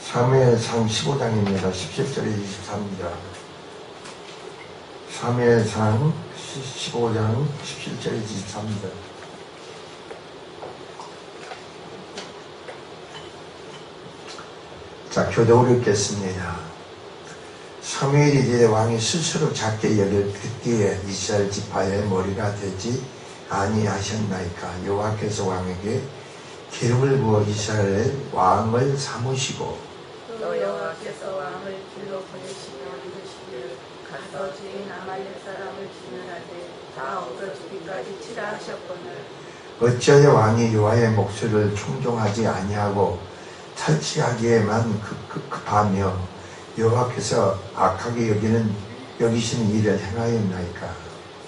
사무엘상 15장입니다. 17절에 23절. 사무엘상 15장 17절에 23절. 자, 교독을 읽겠습니다. 사무엘이 이제 왕이 스스로 작게 여겼기에 이스라엘 지파의 머리가 되지 아니하셨나이까. 여호와께서 왕에게 기름을 부어 이스라엘 왕을 삼으시고 또 여호와께서 왕을 길로 보내시며 이르시기를 가서 주인 아말렉 사람을 진멸하되 다 없어지기까지 치라 하셨거늘 어찌하여 왕이 여호와의 목소리를 충종하지 아니하고 탈취하기에만 급하며 여호와께서 악하게 여기시는 일을 행하였나이까.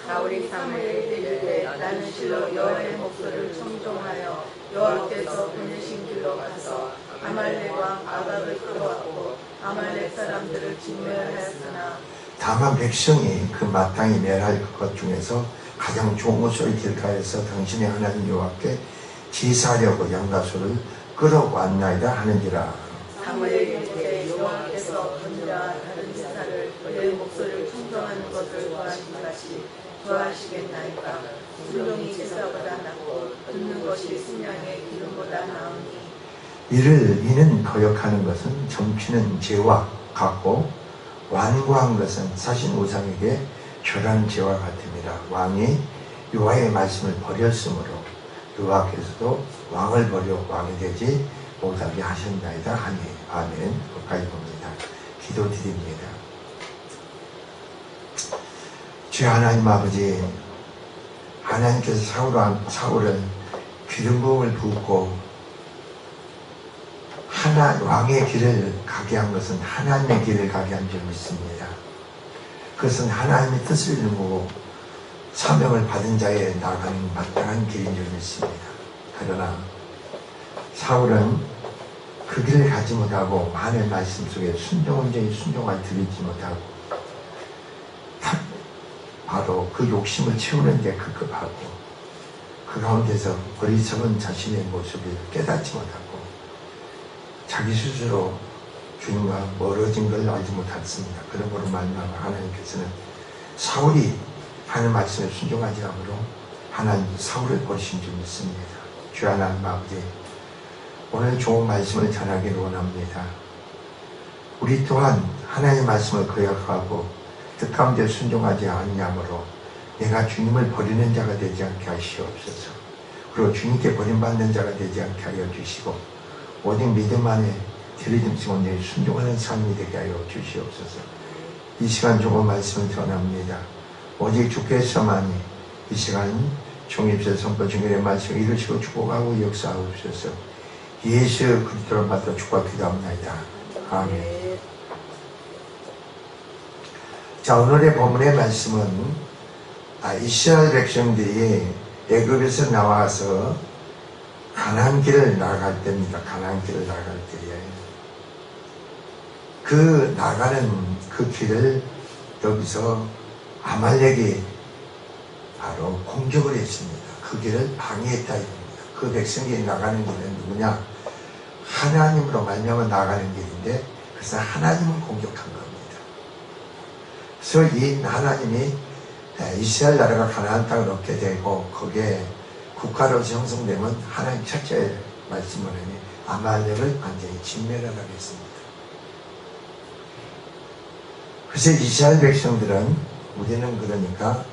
사울이 사무엘에게 이르되 나는 실로 여호와의 목소리를 청종하여 여호와께서 보내신 길로 가서 아말렉 왕 아각을 끌어왔고 아말렉 사람들을 진멸하였으나 다만 백성이 그 마땅히 멸할 것 중에서 가장 좋은 것을 길가에서 당신의 하나님 여호와께 제사하려고 양가소를 끌어왔나이다 하는지라. 사무엘이 이르되 여호와께서 번제와 다른 제사를 그의 목소리를 충성하는 것을 좋아하신 같이 좋아하시겠나이까. 순종이 제사보다 낫고 듣는 것이 순양의 기름보다 나으니 이는 거역하는 것은 점치는 죄와 같고 완고한 것은 사신 우상에게 절한 죄와 같음이라. 왕이 여호와의 말씀을 버렸으므로 여호와께서도 왕을 버려 왕이 되지 못하게 하셨나이다 하니. 아멘. 거기까지 봅니다. 기도드립니다. 주 하나님 아버지, 하나님께서 사울을 기름 부음을 붓고 왕의 길을 가게 한 것은 하나님의 길을 가게 한 줄 믿습니다. 그것은 하나님의 뜻을 이루고 사명을 받은 자에 나가는 마땅한 길인 줄 믿습니다. 그러나 사울은 그 길을 가지 못하고 하나님의 말씀 속에 온전히 순종을 드리지 못하고 바로 그 욕심을 채우는 데 급급하고 그 가운데서 어리석은 자신의 모습을 깨닫지 못하고 자기 스스로 주님과 멀어진 걸 알지 못했습니다. 그런 거로 말미암아 하나님께서는 사울이 하나님 말씀에 순종하지 않으므로 하나님 사울을 버리신 줄 믿습니다. 주 하나님 아버지, 오늘 좋은 말씀을 전하기를 원합니다. 우리 또한 하나님의 말씀을 거역하고 뜻 가운데 순종하지 아니하므로 내가 주님을 버리는 자가 되지 않게 하시옵소서. 그리고 주님께 버림받는 자가 되지 않게 하여 주시고 오직 믿음 안에 들이듬지 온전히 순종하는 삶이 되게 하여 주시옵소서. 이 시간 좋은 말씀을 전합니다. 오직 주께서만이 이 시간 종입세 선포 중간의 말씀을 이루시고 축복하고 역사하옵소서. 예수 그리스도를 받아 축복 기도합니다. 아멘. 자, 오늘의 본문의 말씀은 이스라엘 백성들이 애굽에서 나와서 가나안 길을 나갈 때입니다. 가나안 길을 나갈 때에 그 나가는 그 길을 여기서 아말렉이 바로 공격을 했습니다. 그 길을 방해했다 이겁니다. 그 백성들이 나가는 길은 누구냐? 하나님으로 말미암아 나가는 길인데 그래서 하나님을 공격한 겁니다. 그래서 이 하나님이 이스라엘 나라가 가나안 땅을 얻게 되고 거기에 국가로서 형성되면 하나님 첫째 말씀을 하니 아말렉을 완전히 진멸하라고 했습니다. 그래서 이스라엘 백성들은 우리는 그러니까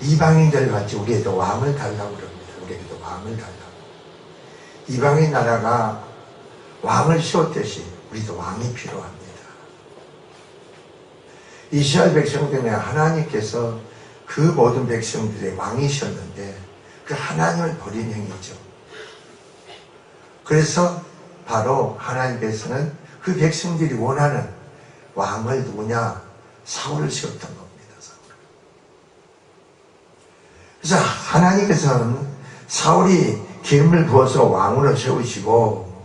이방인들 같이 우리에도 왕을 달라고 그럽니다. 우리에게도 왕을 달라고. 이방인 나라가 왕을 세웠듯이 우리도 왕이 필요합니다. 이스라엘 백성 때문에 하나님께서 그 모든 백성들의 왕이셨는데 그 하나님을 버린 행위죠. 그래서 바로 하나님께서는 그 백성들이 원하는 왕을 누구냐? 사울을 세웠던 겁니다. 사울. 그래서 하나님께서는 사울이 기름을 부어서 왕으로 세우시고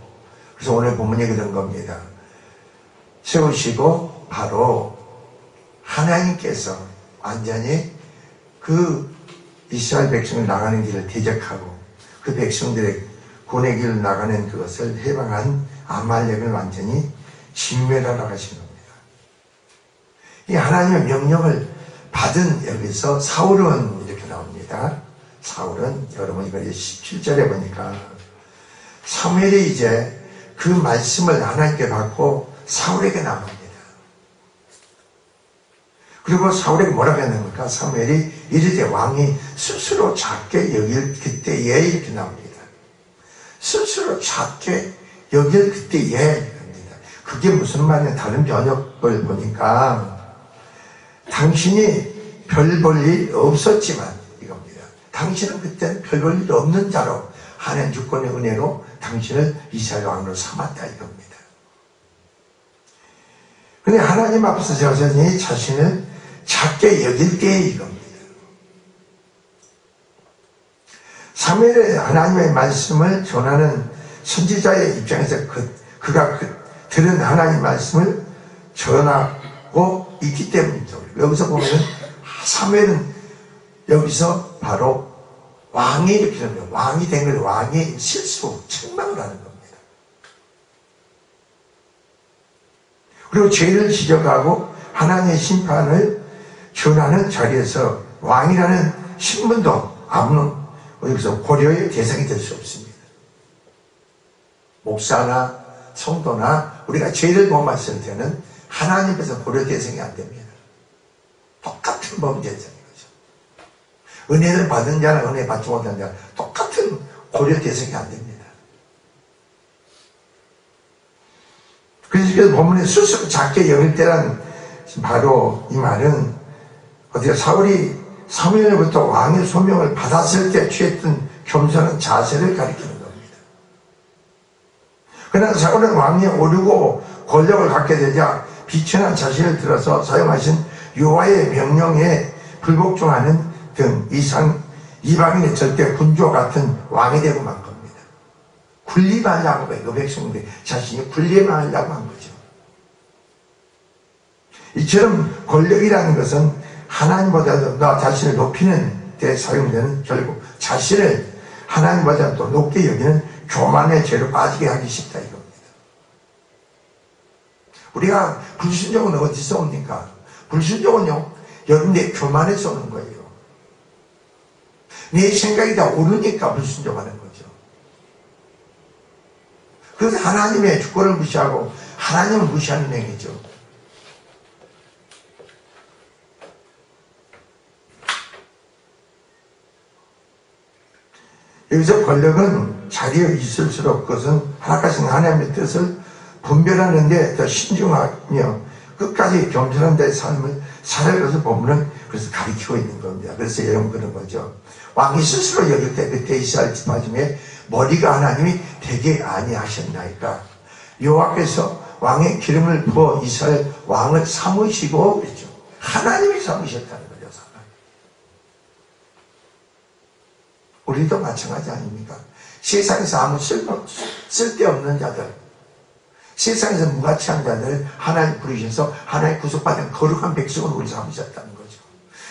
그래서 오늘 본문에 그런 겁니다. 세우시고 바로 하나님께서 완전히 그 이스라엘 백성을 나가는 길을 대적하고 그 백성들의 본의 길을 나가는 그것을 해방한 아말렉을 완전히 진멸하라고 하신 겁니다. 이 하나님의 명령을 받은 여기서 사울은 이렇게 나옵니다. 사울은 여러분 이거 17절에 보니까 사무엘이 이제 그 말씀을 하나님께 받고 사울에게 나갑니다. 그리고 사울에게 뭐라고 했는가? 사무엘이 이르되 왕이 스스로 작게 여길 그때에 이렇게 나옵니다. 스스로 작게 여길 그때에 합니다. 그게 무슨 말이냐? 다른 번역을 보니까 당신이 별 볼 일 없었지만 이겁니다. 당신은 그때는 별 볼 일 없는 자로 하나님 주권의 은혜로 당신을 이스라엘 왕으로 삼았다 이겁니다. 그런데 하나님 앞에서 여전히 자신을 작게 여길 때에 이겁니다. 사무엘의 하나님의 말씀을 전하는 선지자의 입장에서 그가 들은 하나님의 말씀을 전하고 있기 때문이죠. 여기서 보면 사무엘은 여기서 바로 왕이 이렇게 되면 왕이 된 걸 왕의 실수, 책망을 하는 겁니다. 그리고 죄를 지적하고 하나님의 심판을 전하는 자리에서 왕이라는 신분도 아무런 여기서 고려의 대상이 될 수 없습니다. 목사나 성도나 우리가 죄를 범했을 때는 하나님께서 고려 대상이 안 됩니다. 똑같은 범죄 대상인 거죠. 은혜를 받은 자나 은혜 받지 못한 자 똑같은 고려 대상이 안 됩니다. 그래서 본문에 스스로 작게 여길 때란 바로 이 말은 어디가 사울이 사무엘로부터 왕의 소명을 받았을 때 취했던 겸손한 자세를 가리키는 겁니다. 그러나 사울은 왕위에 오르고 권력을 갖게 되자 비천한 자신을 들어서 사용하신 여호와의 명령에 불복종하는 등 이방인의 절대 군주 같은 왕이 되고 만 겁니다. 군림하려고 그 백성들 자신이 군림하려고 한 거죠. 이처럼 권력이라는 것은 하나님보다도 나 자신을 높이는 데 사용되는 결국 자신을 하나님보다 더 높게 여기는 교만의 죄로 빠지게 하기 쉽다 이겁니다. 우리가 불순종은 어디서 옵니까? 불순종은요 여러분 내 교만에서 오는 거예요. 내 생각이 다 옳으니까 불순종하는 거죠. 그래서 하나님의 주권을 무시하고 하나님을 무시하는 행위죠. 여기서 권력은 자리에 있을수록 그것은 하나님의 하나님의 뜻을 분별하는 데 더 신중하며 끝까지 겸손한 자의 삶을 살아갈 것을 보면은 그래서 가리키고 있는 겁니다. 그래서 여러분 그런 거죠. 왕이 스스로 여길 때 그때 이스라엘 지파 중에 머리가 하나님이 되게 아니하셨나이까. 여호와께서 왕의 기름을 부어 이스라엘 왕을 삼으시고 그랬죠. 하나님이 삼으셨다는 거죠. 우리도 마찬가지 아닙니까? 세상에서 아무 쓸데없는 자들, 세상에서 무가치한 자들을 하나님 부르셔서 하나님 구속받은 거룩한 백성을 우리 삼으셨다는 거죠.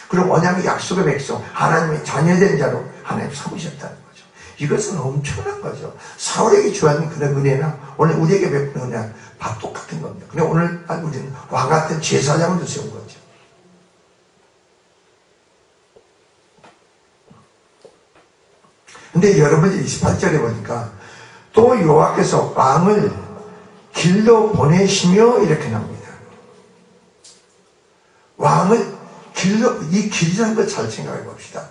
그리고 언약의 약속의 백성, 하나님의 자녀된 자로 하나님 삼으셨다는 거죠. 이것은 엄청난 거죠. 사울에게 주어진 그런 은혜나 오늘 우리에게 베푸는 은혜나 다 똑같은 겁니다. 근데 오늘 우리는 왕 같은 제사장을 세운 거죠. 근데 여러분이 28절에 보니까 또 여호와께서 왕을 길로 보내시며 이렇게 나옵니다. 왕을 길로, 이 길이라는 걸 잘 생각해 봅시다.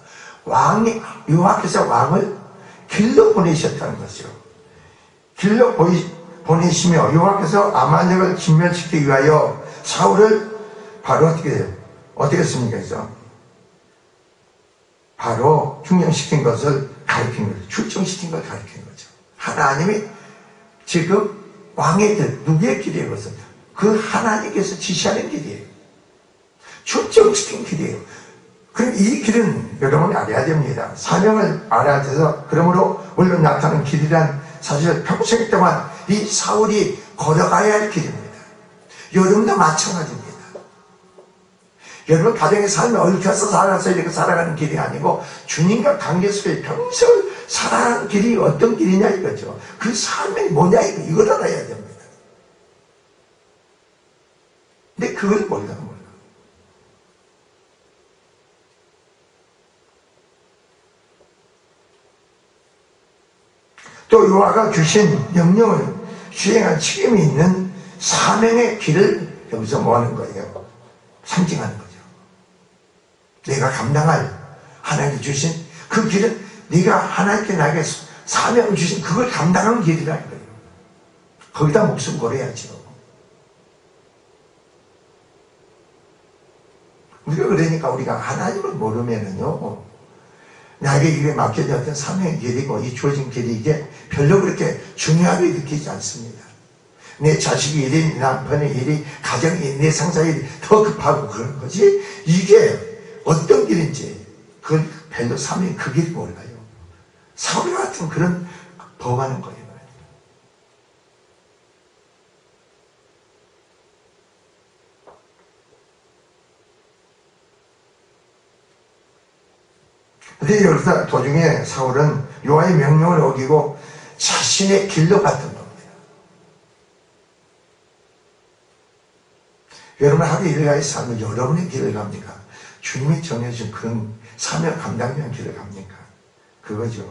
여호와께서 왕을 길로 보내셨다는 것이요. 길로 보내시며 여호와께서 아말렉을 진멸시키기 위하여 사울을 바로 어떻게 했습니까? 그래서 바로 중령시킨 것을 가르친 거죠. 출정시킨 걸 가르친 거죠. 하나님이 지금 왕의 길, 누구의 길이에요? 그것은 그 하나님께서 지시하는 길이에요. 출정시킨 길이에요. 그럼 이 길은 여러분이 알아야 됩니다. 사명을 알아야 돼서 그러므로 물론 나타나는 길이란 사실 평생 동안 이 사울이 걸어가야 할 길입니다. 여러분도 마찬가지입니다. 여러분 가정의 삶에 얽혀서 살아서 이렇게 살아가는 길이 아니고 주님과 관계 속에 평생을 살아가는 길이 어떤 길이냐 이거죠. 그 사명이 뭐냐 이걸 알아야 됩니다. 근데 그걸 몰라. 또 여호와가 주신 명령을 수행할 책임이 있는 사명의 길을 여기서 뭐 하는 거예요? 상징하는 거죠. 내가 감당할 하나님께 주신 그 길은 네가 하나님께 나에게 사명을 주신 그걸 감당하는 길이라는 거예요. 거기다 목숨 걸어야죠. 우리가 그러니까 우리가 하나님을 모르면은요, 나에게 이게 맡겨진 어떤 사명의 길이고 이 주어진 길이 이게 별로 그렇게 중요하게 느끼지 않습니다. 내 자식의 일이, 남편의 일이, 가정의 일이, 내 상사의 일이 더 급하고 그런 거지, 이게 어떤 길인지 그걸 별로 사명이 그 길이 몰라요. 사울 같은 그런 범하는 거예요. 근데 여기서 도중에 사울은 여호와의 명령을 어기고 자신의 길로 갔던 겁니다. 여러분 하루 일과의 삶을 여러분의 길을 갑니까? 주님이 정해준 그런 사명 감당하는 길을 갑니까? 그거죠.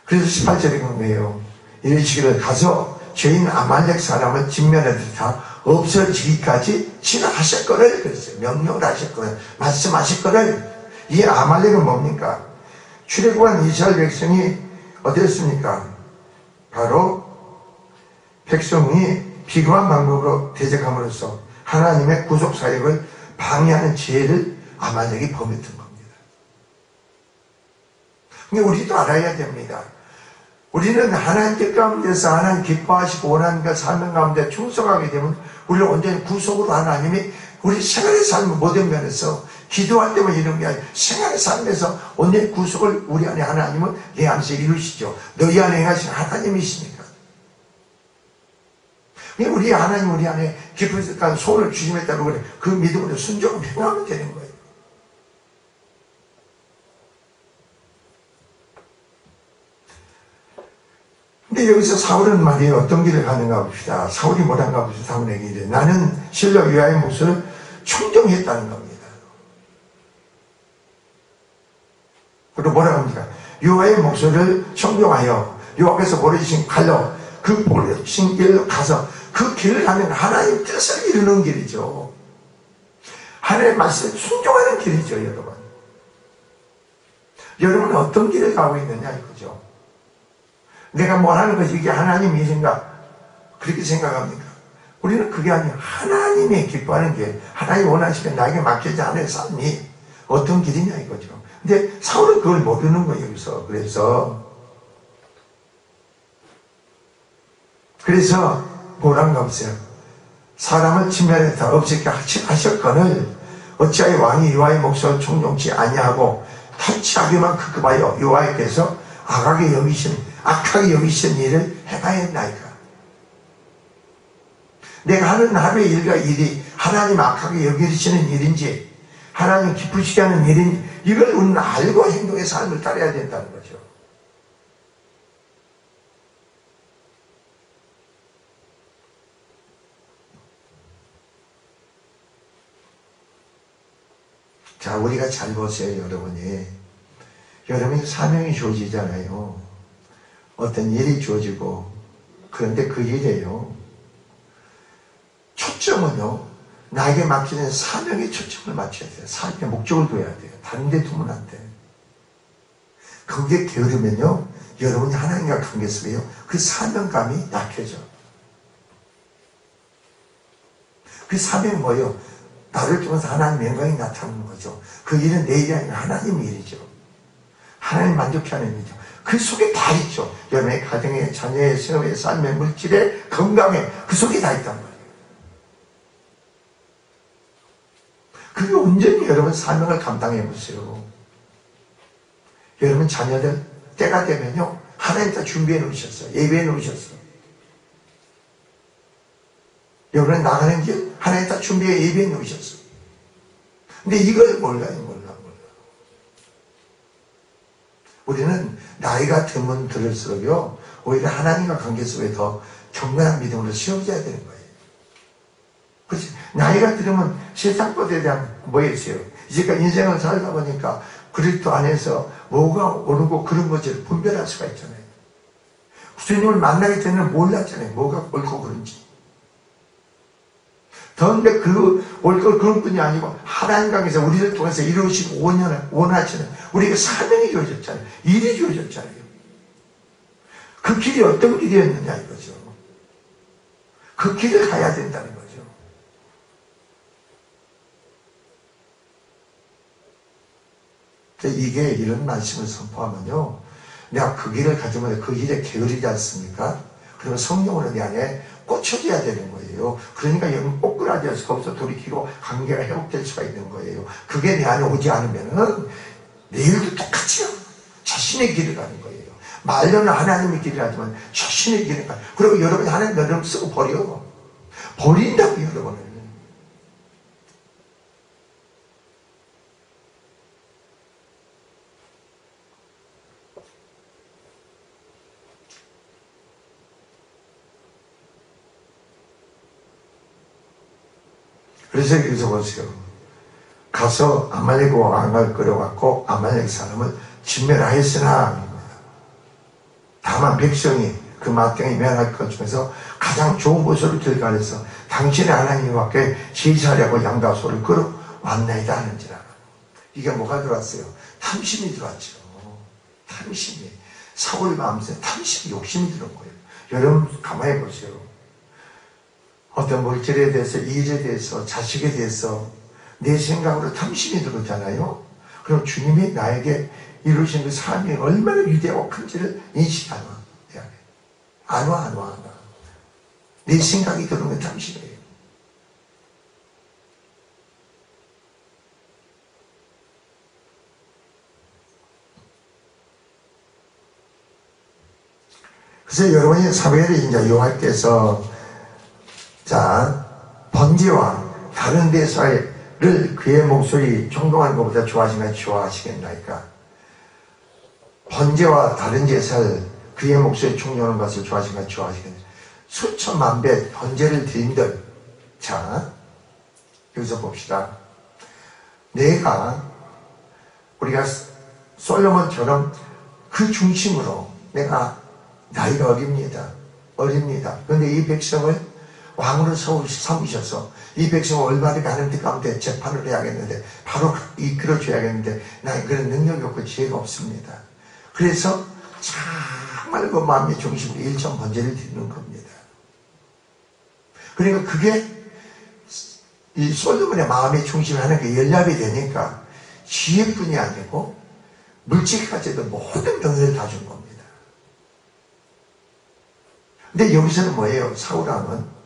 그래서 18절에 보면 뭐예요? 이르시기를 가서 죄인 아말렉 사람을 진멸해서 다 없어지기까지 진화하셨거늘 그랬어요. 명령을 하셨거늘 말씀하셨거늘. 이 아말렉은 뭡니까? 출애굽한 이스라엘 백성이 어땠습니까? 바로 백성이 비교한 방법으로 대적함으로써 하나님의 구속 사역을 방해하는 죄를 아말렉이 범했던 겁니다. 근데 우리도 알아야 됩니다. 우리는 하나님 뜻 가운데서 하나님 기뻐하시고 원하는 그 사명 가운데 충성하게 되면 우리를 온전히 구속으로 하나님이 우리 생활의 삶의 모든 면에서 기도할 때만 이런 게 아니라 생활의 삶에서 온전히 구속을 우리 안에 하나님은 내 안에서 이루시죠. 너희 안에 행하신 하나님이시니까. 우리 하나님 우리 안에 깊은 소원을 주심에 따르고 그래. 그 믿음으로 순종을 행하면 되는 거예요. 근데 여기서 사울은 말이에요. 어떤 길을 가는가 봅시다. 사울이 뭐란가 봅시다. 사울에게 이래. 나는 실로 여호와의 목소리를 충정했다는 겁니다. 그리고 뭐라고 합니까? 여호와의 목소리를 청종하여 여호와께서 보내주신 칼로 그 보내주신 길로 가서 그 길을 가면 하나님 뜻을 이루는 길이죠. 하나님의 말씀에 순종하는 길이죠, 여러분. 여러분은 어떤 길을 가고 있느냐 이거죠. 내가 뭘 하는 것이 이게 하나님 일인가 그렇게 생각합니까? 우리는 그게 아니에요. 하나님이 기뻐하는 게 하나님이 원하시면 나에게 맡기지 않은 삶이 어떤 길이냐 이거죠. 근데 사울은 그걸 모르는 거예요. 여기서. 그래서 뭐란가 보세요. 사람을 진멸해서 없애게 하셨거늘 어찌하여 왕이 여호와의 목소리를 청종치 아니하고 탈취하기만 급급하여 여호와께서 악하게 여기신 일을 행하였나이까. 내가 하는 하루의 일과 일이 하나님 악하게 여기시는 일인지 하나님 기쁘시게 하는 일인지 이걸 우리는 알고 행동의 삶을 따라야 된다는 거죠. 자, 우리가 잘 보세요, 여러분이 사명이 주어지잖아요. 어떤 일이 주어지고, 그런데 그 일에요, 초점은요, 나에게 맡기는 사명에 초점을 맞춰야 돼요. 삶의 목적을 둬야 돼요. 다른 데 두면 안 돼. 그게 게으르면요, 여러분이 하나님과 관계 속에요, 그 사명감이 약해져. 그 사명이 뭐예요? 나를 통해서 하나님의 영광이 나타나는 거죠. 그 일은 내 일이 아니라 하나님의 일이죠. 하나님 만족해 하는 일이죠. 그 속에 다 있죠. 여러분의 가정의 자녀의 생업의 삶의 물질의 건강에 그 속에 다 있단 말이에요. 그게 온전히 여러분 사명을 감당해 보세요. 여러분 자녀들 때가 되면요 하나님 다 준비해 놓으셨어요. 예배해 놓으셨어요. 여러분 나가는 길 하나님 다 준비해 예배해 놓으셨어요. 근데 이걸 몰라요. 우리는 나이가 들면 들을수록요, 오히려 하나님과 관계 속에 더 경건한 믿음으로 세워져야 되는 거예요. 그렇지? 나이가 들으면 세상 것에 대한 뭐에 있어요? 이제까지 인생을 살다 보니까 그리스도 안에서 뭐가 옳고 그런 것을 분별할 수가 있잖아요. 주님을 만나기 전에는 몰랐잖아요. 뭐가 옳고 그런지. 그런데 그 옳고 그런 뿐이 아니고 하나님 관계에서 우리를 통해서 이루시고 원하시는 우리에게 사명이 주어졌잖아요. 일이 주어졌잖아요. 그 길이 어떤 길이었느냐 이거죠. 그 길을 가야 된다는 거죠. 이게 이런 말씀을 선포하면요, 내가 그 길을 가지면 그 길에 게으르지 않습니까? 그러면 성령으로 내 안에 꽂혀져야 되는 거예요. 그러니까 영 꼬꾸라져서 거기서 돌이키고 관계가 회복될 수가 있는 거예요. 그게 내 안에 오지 않으면은 내일도 똑같이요. 자신의 길을 가는 거예요. 말로는 하나님의 길을 하지만 자신의 길을 가요. 그리고 여러분이 하나님 너를 쓰고 버린다고 여러분을. 그래서 여기서 보세요. 가서 아말렉 왕을 끌어갖고 아말렉 사람을 진멸하였으나, 다만 백성이 그 마땅히 멸할 것 중에서 가장 좋은 곳으로 들어가서 당신의 하나님께 제사하려고 양다소를 끌어왔나이다 하는지라. 이게 뭐가 들어왔어요? 탐심이 들어왔죠. 탐심이. 사울 마음속에 탐심, 욕심이 들어온 거예요. 여러분 가만히 보세요. 어떤 물질에 대해서, 일에 대해서, 자식에 대해서 내 생각으로 탐심이 들었잖아요. 그럼 주님이 나에게 이루신 그 삶이 얼마나 위대하고 큰지를 인식 안 와. 안 와. 내 생각이 드는 건 탐심이에요. 그래서 여러분이 사무엘의 인자 여호와께서 번제와 다른 제사를 그의 목소리 청동하는 것보다 좋아하시겠나이까? 번제와 다른 제사를 그의 목소리 청동하는 것을 좋아하시겠나이까? 수천만 배 번제를 드린들. 자, 여기서 봅시다. 우리가 솔로몬처럼 그 중심으로 내가 나이가 어립니다. 그런데 이 백성을 왕으로 삼으셔서 이 백성을 올바르게 하는 데 가운데 재판을 해야겠는데, 바로 이끌어줘야겠는데, 나는 그런 능력이 없고 지혜가 없습니다. 그래서 정말 그 마음의 중심으로 일천 번제를 드리는 겁니다. 그러니까 그게 이 솔로몬의 마음의 중심을 하는 게 연락이 되니까 지혜뿐이 아니고 물질까지도 모든 능력을 다 준 겁니다. 근데 여기서는 뭐예요? 사울왕은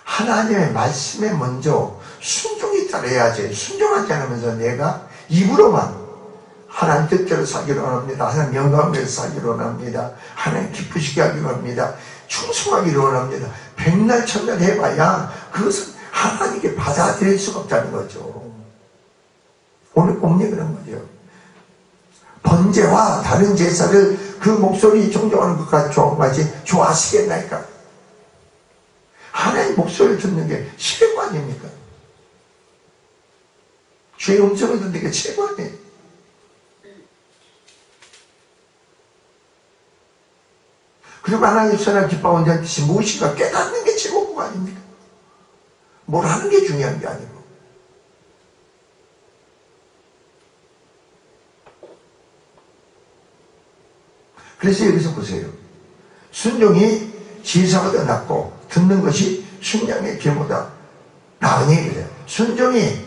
하나님의 말씀에 먼저 순종이 따라야지, 순종하지 않으면서 내가 입으로만 하나님 뜻대로 살기로 합니다. 하나님 영광을 위해서 살기로 합니다. 하나님 기쁘시게 하기로 합니다. 충성하기로 합니다. 백날 천날 해봐야 그것은 하나님께 받아들일 수가 없다는 거죠. 오늘 본문이 그런 거죠. 번제와 다른 제사를 그 목소리 존경하는 것까지 좋아하시겠나이까? 하나님 목소리를 듣는 게 최고 아닙니까? 주의 음성을 듣는 게 최고 아니에요? 그리고 하나님의 선한 기뻐하는 자의 뜻이 무엇인가 깨닫는 게 최고가 아닙니까? 뭘 하는 게 중요한 게 아니고. 그래서 여기서 보세요. 순종이 제사보다 낫고 듣는 것이 순양의 길보다 나으니 그래요. 순종이,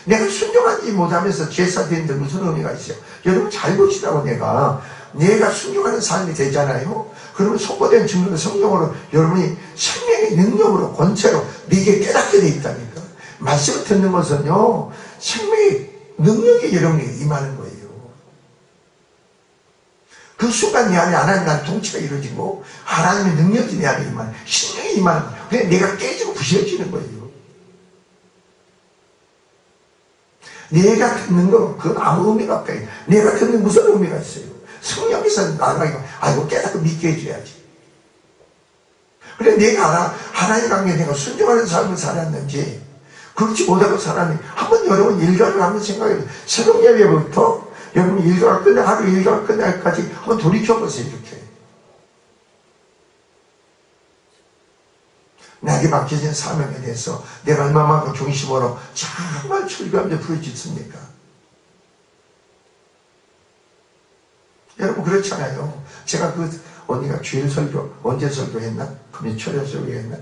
내가 순종하지 못하면서 제사 드리는데 무슨 의미가 있어요? 여러분 잘 보시라고. 내가 순종하는 삶이 되잖아요. 그러면 선포된 증거는 성령으로 여러분이 생명의 능력으로 권세로 네게 깨닫게 돼 있다니까. 말씀을 듣는 것은요, 생명의 능력이 여러분에게 임하는 거예요. 그 순간 내 안에 하나님 나는 통치가 이루어지고 하나님의 능력이 내 안에 임하는, 신령이 임하는 거예요. 그냥 내가 깨지고 부셔지는 거예요. 내가 듣는 거, 그건 아무 의미가 없다. 내가 듣는 무슨 의미가 있어요? 성령께서 나가고, 아이고, 깨닫고 믿게 해줘야지. 그래, 내가 하나님 관계에 내가 순종하는 삶을 살았는지, 그렇지 못하고 살았는지, 한번 여러분 일과를 한번 생각해보세요. 새벽 예배부터 여러분 일과가 끝나, 하루 일과가 끝날까지 한번 돌이켜보세요, 이렇게. 나에게 맡겨진 사명에 대해서 내가 얼마만큼 중심으로 정말 철저하게 부르짖습니까? 여러분 그렇잖아요. 제가 그 언니가 주일 설교 언제 설교했나? 금요일에 설교했나?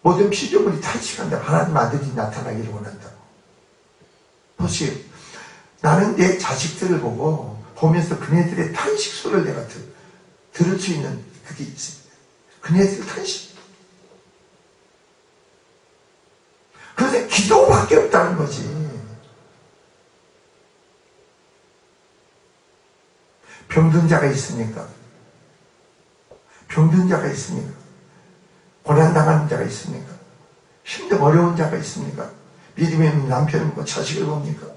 모든 피조물이 탄식한다. 하나님 아들이 나타나기를 원한다고. 보세요. 나는 내 자식들을 보면서 그네들의 탄식 소리를 내가 들을 수 있는 그게 있습니다. 그네들 탄식. 그런데 기도밖에 없다는 거지. 병든 자가 있습니까? 병든 자가 있습니까? 고난당하는 자가 있습니까? 힘든 어려운 자가 있습니까? 믿음의 남편을 보고 자식을 봅니까?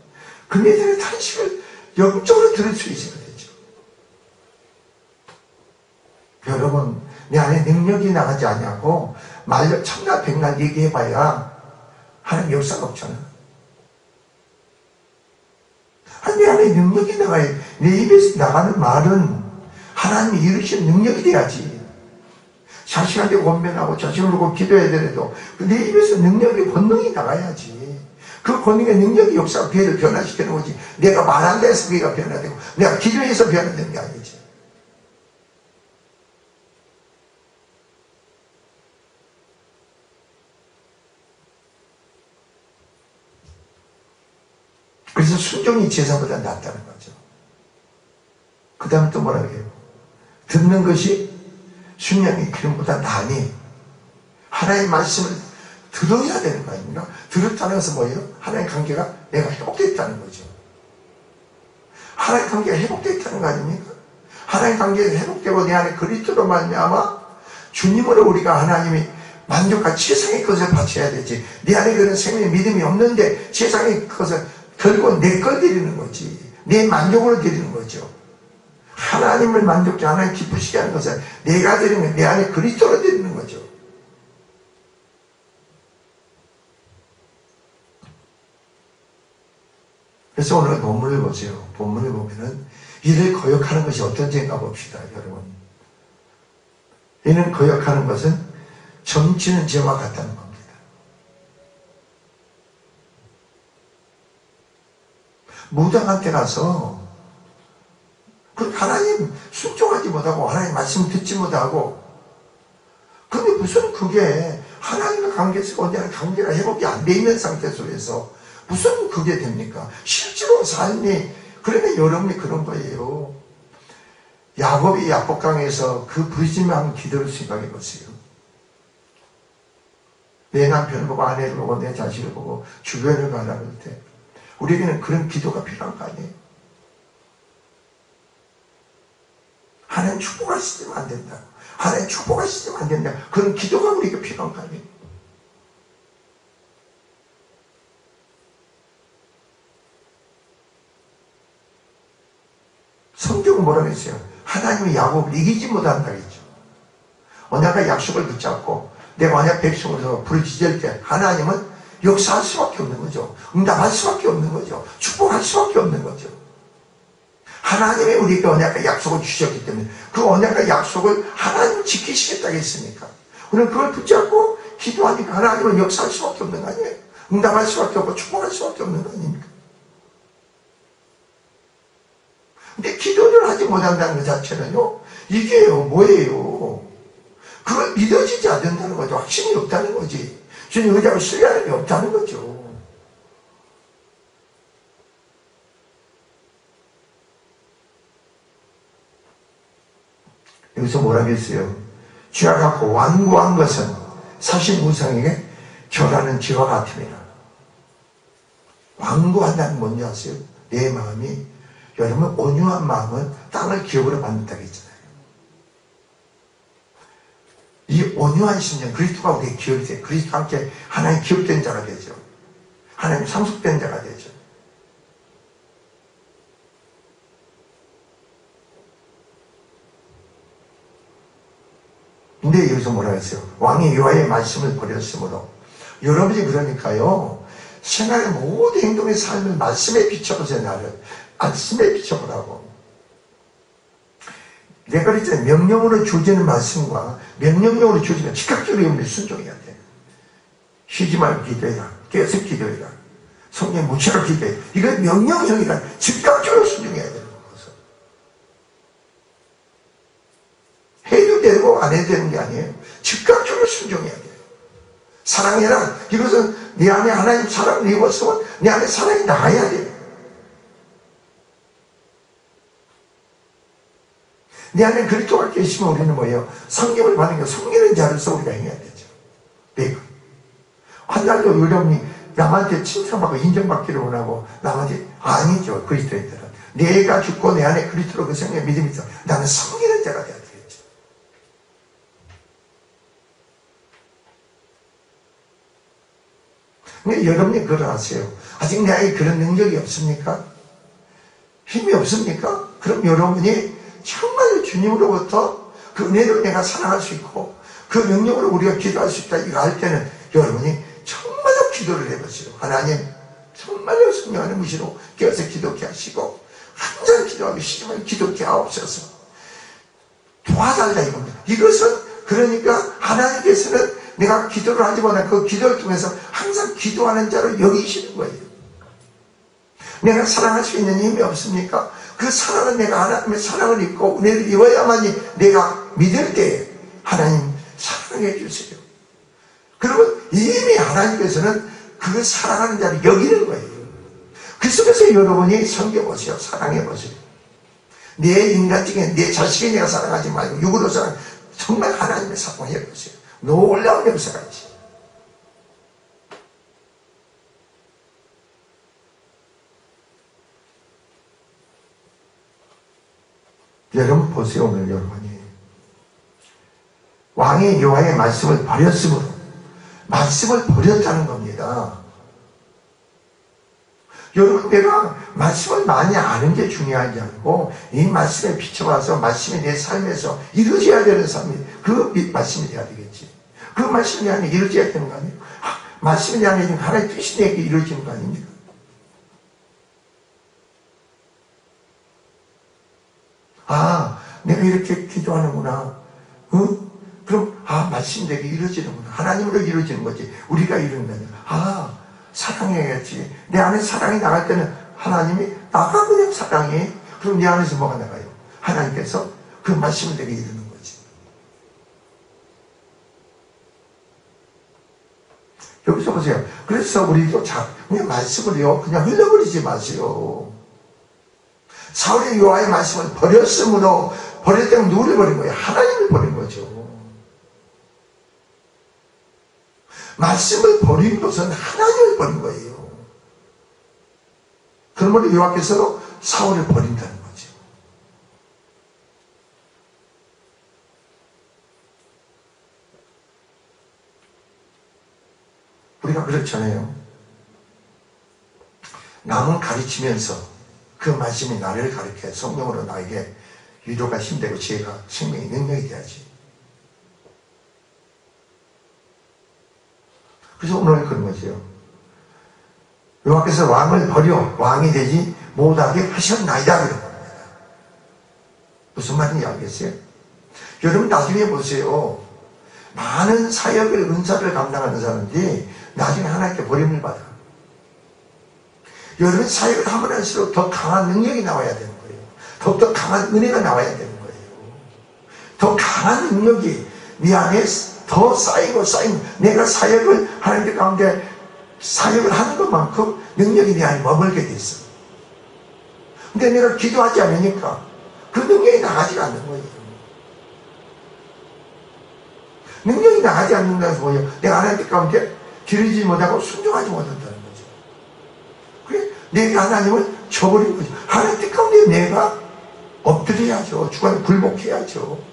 그네들의 탄식을 영적으로 들을 수 있어야 되죠. 여러분, 내 안에 능력이 나가지 않냐고 말로 천날 백날 얘기해봐야 하나님 역사가 없잖아. 내 안에 능력이 나가야 내 입에서 나가는 말은 하나님이 이루신 능력이 돼야지. 자식한테 권면하고 자식을 보고 기도해야 되더라도 내 입에서 능력이 본능이 나가야지. 그 본능의 능력이 역사가 교회를 변화시키는 거지. 내가 말한다 해서 교회가 변화되고 내가 기도해서 변화되는 게 아니지. 그래서 순종이 제사보다 낫다는 거죠. 그 다음에 또 뭐라고 해요? 듣는 것이 순양의 기름보다 나으니 하나님의 말씀을 들어야 되는 거 아닙니까? 들었다는 것은 뭐예요? 하나님의 관계가 내가 회복됐다는 거죠. 하나님의 관계가 회복됐다는 거 아닙니까? 하나님의 관계가 회복되고 내 안에 그리스도로 말미암아 주님으로 우리가 하나님이 만족한 세상의 것을 바쳐야 되지. 내 안에 그런 생명의 믿음이 없는데 세상의 것을 결국은 내 걸 드리는 거지. 내 만족으로 드리는 거죠. 하나님을 만족케 하나님 기쁘시게 하는 것은 내가 드리는 내 안에 그리스도로 드리는 거죠. 그래서 오늘 본문을 보세요. 본문을 보면은 이를 거역하는 것이 어떤 죄인가 봅시다, 여러분. 이는 거역하는 것은 점치는 죄와 같다는 겁니다. 무당한테 가서 하나님 순종하지 못하고 하나님 말씀 듣지 못하고 근데 무슨 그게 하나님과 관계에서 언제나 관계가 회복이 안 돼 있는 상태 속에서 무슨 그게 됩니까? 실제로 삶이 그러면 여러분이 그런 거예요. 야곱이 야복강에서 그 부르짖는 기도를 생각해 보세요. 내 남편을 보고 아내를 보고 내 자식을 보고 주변을 바라볼 때 우리에게는 그런 기도가 필요한 거 아니에요? 하나님 축복하시면 안 된다. 하나님 축복하시면 안 된다. 그런 기도가 우리에게 필요한 거 아니에요? 성경은 뭐라고 했어요? 하나님이 야곱을 이기지 못한다 했죠. 언약과 약속을 붙잡고 내가 언약 백성으로서 부르짖을 때 하나님은 역사할 수밖에 없는 거죠. 응답할 수밖에 없는 거죠. 축복할 수밖에 없는 거죠. 하나님이 우리에게 언약과 약속을 주셨기 때문에 그 언약과 약속을 하나님 지키시겠다고 했으니까 우리는 그걸 붙잡고 기도하니까 하나님은 역사할 수밖에 없는 거 아니에요? 응답할 수밖에 없고 축복할 수밖에 없는 거 아닙니까? 근데 기도를 하지 못한다는 것 자체는요, 이게요, 뭐예요? 그걸 믿어지지 않는다는 거죠. 확신이 없다는 거지. 주님 의지하고 신뢰하는 게 없다는 거죠. 여기서 뭐라고 했어요? 쥐와 같고 완고한 것은 사실 우상에게 절하는 쥐와 같음이라. 완고한다는 뭔지 아세요? 내 마음이, 여러분 온유한 마음은 땅을 기업으로 만든다고 했잖아요. 이 온유한 심령, 그리스도가 우리의 기업이 돼요. 그리스도와 함께 하나의 기업된 자가 되죠. 하나님 상속된 자가 되죠. 근데 여기서 뭐라 했어요? 왕이 여호와의 말씀을 버렸으므로. 여러분이 그러니까요, 생활의 모든 행동의 삶을 말씀에 비춰보세요. 나를 말씀에 비춰보라고. 내가 그랬잖아요. 명령으로 주어지는 말씀과 명령력으로 주어지는 즉각적으로 여러분이 순종해야 돼. 쉬지 말고 기도해라. 계속 기도해라. 성령 무시하고 기도해라. 이건 명령형이라 즉각적으로 순종해야 되는 거죠. 해도 되고 안 해도 되는 게 아니에요. 즉각적으로 순종해야 돼요. 사랑해라. 이것은 내 안에 하나님 사랑을 입었으면 내 안에 사랑이 나야 돼요. 내 안에 그리스도가 계시면 우리는 뭐예요? 성경을 받는 게 속이는 자로서 우리가 행해야 되죠. 내가 한 달도 여러분이 남한테 칭찬받고 인정받기를 원하고 남한테 아니죠. 그리스도인들은 내가 죽고 내 안에 그리스도로 그 생명의 믿음이 있어. 나는 성기는 자가 돼야 되겠죠. 근데 여러분이 그걸 아세요. 아직 내 안에 그런 능력이 없습니까? 힘이 없습니까? 그럼 여러분이 정말 주님으로부터 그 은혜로 내가 살아갈 수 있고 그 능력으로 우리가 기도할 수 있다 이거 할 때는 여러분이 정말로 기도를 해보시고 하나님 정말로 성령 안에 무시로 깨어서 기도케 하시고 항상 기도하기 싫으면 기도케 하옵소서. 도와달라 이겁니다. 이것은 그러니까 하나님께서는 내가 기도를 하지만 그 기도를 통해서 항상 기도하는 자로 여기시는 거예요. 내가 사랑할 수 있는 힘이 없습니까? 그 사랑은 내가 하나님의 사랑을 입고 은혜를 입어야만이 내가 믿을 때 하나님 사랑해 주세요. 그러면 이미 하나님께서는 그 사랑하는 자를 여기는 거예요. 그 속에서 여러분이 섬겨보세요. 사랑해보세요. 내 인간적인 내 자식이 내가 사랑하지 말고 육으로 사랑, 정말 하나님의 사랑해보세요. 놀라운 역사가 있어요. 여러분 보세요. 오늘 여러분이 왕의 여호와의 말씀을 버렸으므로 말씀을 버렸다는 겁니다. 여러분 내가 말씀을 많이 아는 게 중요하지 않고 이 말씀에 비춰봐서 말씀이 내 삶에서 이루어져야 되는 삶이 그 말씀이 돼야 되겠지. 그 말씀이 내 안에 이루어져야 되는 거 아니에요? 말씀이 내 안에 하나님의 뜻이 내게 이루어지는 거 아닙니까? 내가 이렇게 기도하는구나. 그럼 말씀이 내게 이루어지는구나. 하나님으로 이루어지는 거지. 우리가 이루는 게 아니라 사랑해야지. 내 안에 사랑이 나갈 때는 하나님이 나가면 사랑해. 그럼 내 안에서 뭐가 나가요? 하나님께서 그 말씀을 내게 이루는 거지. 여기서 보세요. 그래서 우리도 그냥 말씀을요 그냥 흘려버리지 마세요. 사울이 여호와의 말씀을 버렸으므로 버렸다면 누구를 버린 거예요? 하나님을 버린 거죠. 말씀을 버린 것은 하나님을 버린 거예요. 그러므로 여호와께서도 사울을 버린다는 거죠. 우리가 그렇잖아요. 남을 가르치면서 그 말씀이 나를 가르쳐 성령으로 나에게 위로가 힘되고 지혜가 생명의 능력이 돼야지. 그래서 오늘 그런 거죠. 여호와께서 왕을 버려 왕이 되지 못하게 하셨나이다 그런 겁니다. 무슨 말인지 알겠어요? 여러분 나중에 보세요. 많은 사역을 은사를 감당하는 사람들이 나중에 하나님께 버림을 받아. 여러분 사역을 하면 할수록 더 강한 능력이 나와야 되는 거예요. 더욱더 강한 은혜가 나와야 되는 거예요. 더 강한 능력이 네 안에 더 쌓이고 내가 사역을 하나님 가운데 사역을 하는 것만큼 능력이 내 안에 머물게 돼 있어. 근데 내가 기도하지 않으니까 그 능력이 나가지가 않는 거예요. 능력이 나가지 않는다는 게 뭐예요? 내가 하나님 가운데 기르지 못하고 순종하지 못한다는 거죠. 그래 내가 하나님을 저버린 거죠. 하나님 가운데 내가 엎드려야죠. 주관을 굴복해야죠.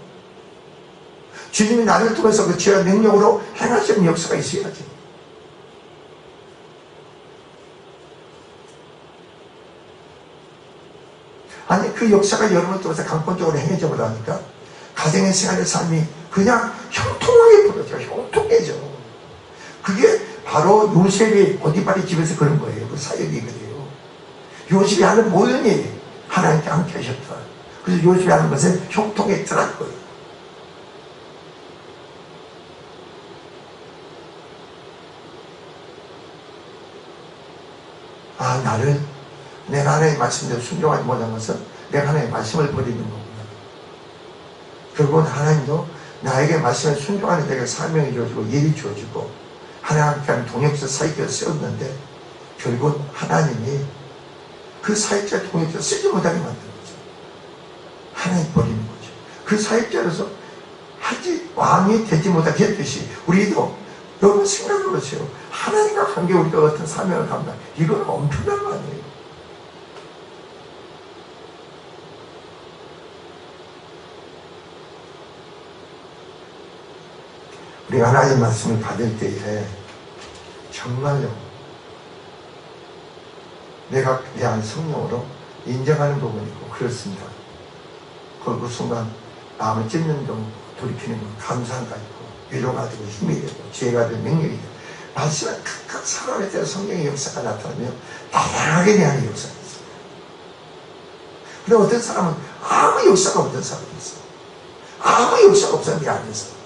주님이 나를 통해서 그 지혜와 능력으로 행하시는 역사가 있어야죠. 아니 그 역사가 여러분 통해서 강권적으로 행해져 버리니까 가정의 생활의 삶이 그냥 형통하게 벌어져. 형통해져. 그게 바로 요셉이 보디발의 집에서 그런 거예요. 그 사역이 그래요. 요셉이 하는 모든 일이 하나님께 함께 하셨다. 그래서 요셉이 하는 것은 형통했더라는 거예요. 아, 내가 하나님의 말씀대로 순종하지 못한 것은 내가 하나님의 말씀을 버리는 거구나. 결국은 하나님도 나에게 말씀을 순종하는 데가 사명이 주어지고 일이 주어지고 하나님께 하는 동역자 사역을 세웠는데 결국은 하나님이 그 사역자 동역자 쓰지 못하게 만드는 거죠. 하나님 버리는 거죠. 그 사역자로서 왕이 되지 못하게 했듯이 우리도 여러분 생각해 보세요. 하나님과 관계 우리가 어떤 사명을 감당, 이건 엄청난 거 아니에요. 우리가 하나님 말씀을 받을 때에 정말로 내가 내 안 성령으로 인정하는 부분이 있고 그렇습니다. 그 순간 마음을 찢는 점 돌이키는 건 감사가 있고 위로가 되고 힘이 되고 지혜가 되고 능력이 되고 말씀은 각각 사람에 따라 성령의 역사가 나타나며 다양하게 대하는 역사가 있어요. 근데 어떤 사람은 아무 역사가 없는 사람이 있어요. 아무 역사가 없어요. 내 안에서.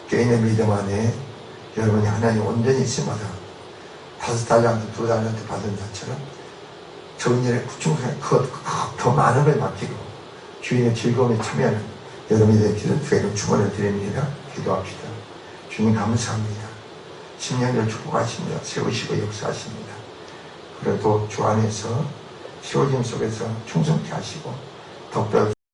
개인의 믿음 안에 여러분이 하나님 온전히 있음마다 5달란트, 2달란트 받은 자처럼 좋은 일에 구충성에 더 많은 걸 맡기고 주인의 즐거움에 참여하는 여러분이 되기를 주의로 축원을 드립니다. 기도합시다. 주님 감사합니다. 10년을 축복하십니다. 세우시고 역사하십니다. 그래도 주 안에서 세워짐 속에서 충성케 하시고 덕별